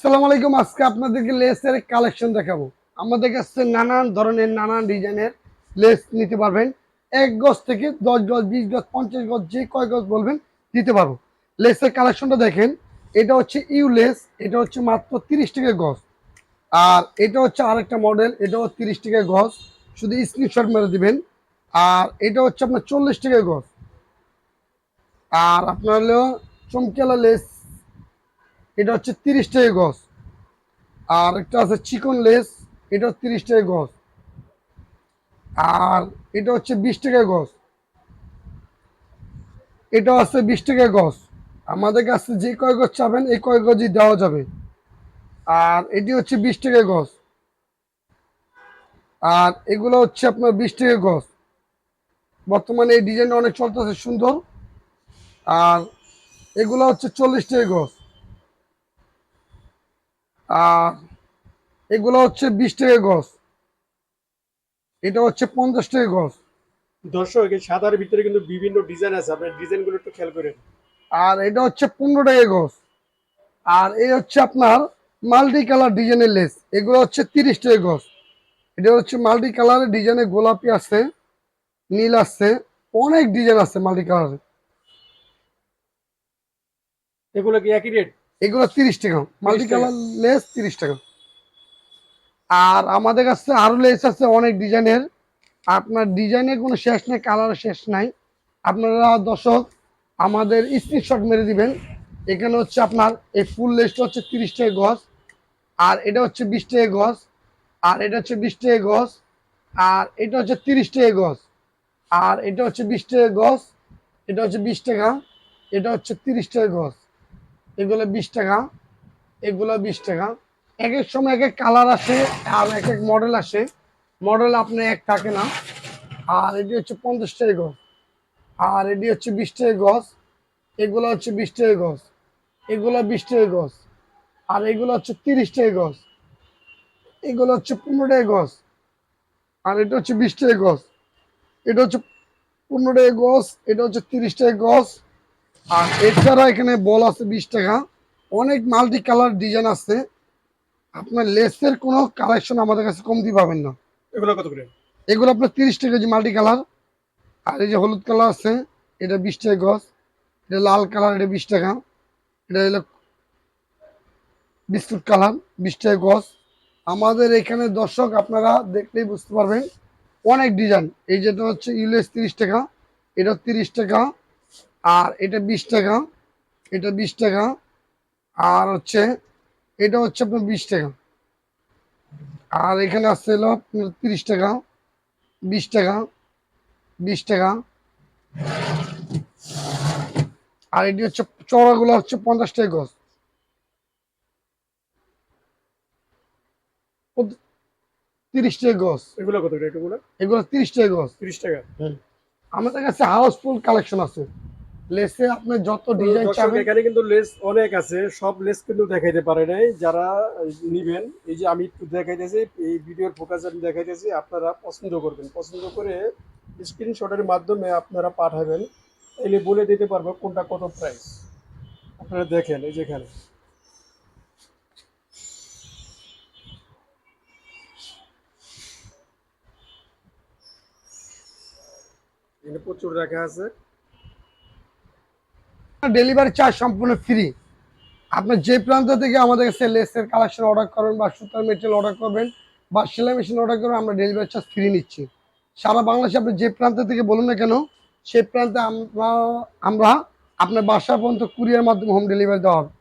আসসালামু আলাইকুম। আজকে আপনাদেরকে লেসের কালেকশন দেখাবো। আমাদের কাছে নানান ধরনের নানান ডিজাইনের লেস নিতে পারবেন। ১ গজ থেকে ১০ গজ, ২০ গজ, ৫০ গজ, যে কয় গজ বলবেন দিতে পারবো। লেসের কালেকশনটা দেখেন। এটা হচ্ছে ইউ লেস, এটা হচ্ছে মাত্র ৩০ টাকা গজ। আর এটা হচ্ছে আরেকটা মডেল, এটাও ৩০ টাকা গজ। শুধু স্ক্রিনশট মেরে দিবেন। আর এটা হচ্ছে আপনার ৪০ টাকা গজ। আর আপনার হলো চমকিয়ালা লেস, এটা হচ্ছে ৩০ টাকা গজ। আর একটা আছে চিকন লেস, এটা ৩০ টাকা গজ। আর এটা হচ্ছে ২০ টাকা গজ। এটাও আছে ২০ টাকা গজ। আমাদের কাছে যে কয় গজ চাবেন এই কয় গজই দেওয়া যাবে। আর এটি হচ্ছে ২০ টাকা গজ। আর এগুলো হচ্ছে আপনার ২০ টাকা গজ। বর্তমানে এই ডিজাইনটা অনেক চলতেছে, সুন্দর। আর এগুলো হচ্ছে ৪০ টাকা গজ। আর এগুলো হচ্ছে ২০ টাকা গজ। এটা হচ্ছে ৫০ টাকা গজ। দর্শক, এই সাদার ভিতরে কিন্তু বিভিন্ন ডিজাইন আছে, আপনার ডিজাইনগুলো একটু খেয়াল করেন। আর এটা হচ্ছে ১৫ টাকা গজ। আর এই হচ্ছে আপনার মাল্টি কালার ডিজাইনের লেস, এগুলো হচ্ছে ৩০ টাকা গজ। এটা হচ্ছে মাল্টি কালারের ডিজাইনে, গোলাপি আছে, নীল আছে, অনেক ডিজাইন আছে মাল্টি কালারের। এগুলো কি একই রেট? এগুলো ৩০ টাকা, মাল্টি 30 টাকা। কালার লেস ৩০ টাকা। আর আমাদের কাছে আরো লেস আছে অনেক ডিজাইনের। আপনার ডিজাইনের কোনো শেষ নেই, কালারের শেষ নাই। আপনারা দর্শক আমাদের স্ক্রিনশট মেরে দিবেন। এখানে হচ্ছে আপনার এই ফুল লেসটা হচ্ছে ৩০ টাকা গজ। আর এটা হচ্ছে ২০ টাকা গজ। আর এটা হচ্ছে ২০ টাকা গজ। আর এটা হচ্ছে ৩০ টাকা গজ। আর এটা হচ্ছে ২০ টাকা গজ। এটা হচ্ছে ২০ টাকা। এটা হচ্ছে ৩০ টাকা গজ। এগুলো ২০ টাকা, এগুলো ২০ টাকা। এক এক সময় এক এক কালার আসে, আর এক এক মডেল আসে। মডেল আপনার এক থাকে না। আর এটি হচ্ছে ৫০ টাকা গজ। আর এটি হচ্ছে ২০ টাকা গজ। এগুলো হচ্ছে ২০ টাকা গজ। এগুলো ২০ টাকা গজ। আর এগুলো হচ্ছে ৩০ টাকা গজ। এগুলো হচ্ছে ১৫ টাকা গজ। আর এটা হচ্ছে ২০ টাকা গজ। এটা হচ্ছে ১৫ টাকা গজ। এটা হচ্ছে ৩০ টাকা গজ। আর এছাড়া এখানে বল আছে ২০ টাকা। অনেক মাল্টি কালার ডিজাইন আছে। আপনার লেসের কোনো কালেকশন আমাদের কাছে কমতি পাবেন না। এগুলো কত করে? এগুলো আপনার ৩০ টাকা যে মাল্টি কালার। আর এই যে হলুদ কালার আছে, এটা ২০ টাকা গজ। এটা লাল কালার, এটা ২০ টাকা। এটা হলো বিস্কুট কালার, ২০ টাকা গজ। আমাদের এখানে দর্শক আপনারা দেখলেই বুঝতে পারবেন অনেক ডিজাইন। এই যেটা হচ্ছে ইউএস ৩০ টাকা, এটা ৩০ টাকা। আর এটা ২০ টাকা, এটা ২০ টাকা। আর হচ্ছে এটা হচ্ছে আপনার ২০ টাকা। আর এখানে আসছে হলো আপনার ৩০ টাকা, ২০ টাকা, ২০ টাকা। আর এটি হচ্ছে চওড়াগুলো হচ্ছে ৫০ টাকা গজ, ৩০ টাকা গজ। এগুলো কত করে এগুলো? এগুলো ৩০ টাকা গজ। 30 টাকা। আমাদের কাছে হাউসফুল কালেকশন আছে। লেসে আপনি যত তো ডিজাইন দর্শক, চাবেন। এখানে কিন্তু লেস অনেক আছে, সব লেস কিন্তু দেখাইতে পারে নাই যারা নিবেন। এই যে আমি একটু দেখাইতেছি, এই ভিডিওর ফোকাস আমি দেখাইতেছি, আপনারা পছন্দ করবেন, পছন্দ করে স্ক্রিনশটের মাধ্যমে আপনারা পাঠাবেন, তাইলে বলে দিতে পারবো কোনটা কত প্রাইস। আপনারা দেখেন এই যেখানে এখানে প্রচুর রাখা আছে। ডেলিভারি চার্জ সম্পূর্ণ ফ্রি। আপনি যে প্রান্ত থেকে আমাদের কাছে লেসের কালেকশন অর্ডার করবেন, বা সুতার মেটেরিয়াল অর্ডার করবেন, বা সেলাই মেশিন অর্ডার করবেন, আমরা ডেলিভারি চার্জ ফ্রি নিচ্ছি। সারা বাংলাদেশে আপনি যে প্রান্ত থেকে বলুন না কেন, সেই প্রান্তে আমরা আপনার বাসা পর্যন্ত কুরিয়ার মাধ্যমে হোম ডেলিভারি দেওয়া হবে।